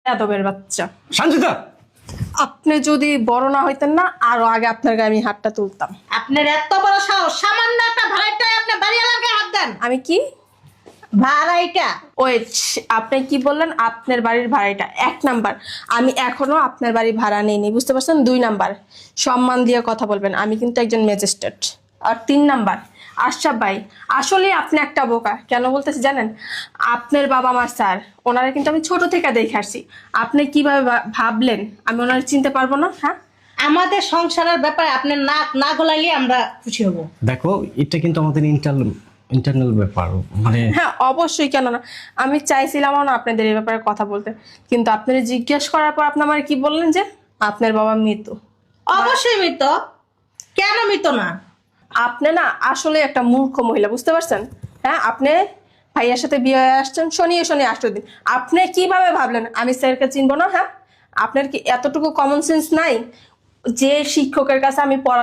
যাদবের বাচ্চা। সঞ্চিতা, আপনি যদি বড় না হইতেন না, আরো আগে আপনার গায়ে আমি হাতটা তুলতাম। আপনার এত বড় সাহস, সামান্য একটা ভাড়াইটায় আপনি বাড়িওয়ালার গায়ে হাত দেন। আমি কি ভাড়াইটা? ওয়েট, আপনি কি বললেন? আপনার বাড়ির ভাড়াটা 1 নাম্বার। আমি এখনো আপনার বাড়ি ভাড়া নিইনি, বুঝতে পারছেন? 2 নাম্বার, সম্মান দিয়ে কথা বলবেন। আমি কিন্তু একজন ম্যাজিস্ট্রেট। আর 3 নাম্বার, আশরাফ ভাই, আসলে আপনি একটা বোকা। কেন বলতেছি জানেন? আপনার বাবা মা স্যার, ওনারা কিন্তু আমি ছোট থেকে দেখে আসছি। আপনি কিভাবে ভাবলেন আমি ওনারা চিনতে পারবো না? হ্যাঁ, আমাদের সংসারের ব্যাপারে আপনি নাক না গলাইলে আমরা খুশি হব। দেখো এটা কিন্তু আমাদের ইন্টারনাল ব্যাপার, মানে হ্যাঁ অবশ্যই, কেন না। আমি চাইছিলাম না আপনাদের এই ব্যাপারে কথা বলতে, কিন্তু আপনারা জিজ্ঞেস করার পর আপনি আমার কি বললেন যে আপনার বাবা মৃত। অবশ্যই মৃত। কেন মৃত না? আপনি না আসলে একটা মূর্খ মহিলা, বুঝতে পারছেন? হ্যাঁ, আপনি ভাইয়ার সাথে বিয়ে হয়ে আসছেন শনিয়ে 8 দিন। আপনি কিভাবে ভাবলেন আমি স্যারকে চিনবো না? হ্যাঁ, আপনার কি এতটুকু কমন সেন্স নাই? যে শিক্ষকের কাছে আমি পড়া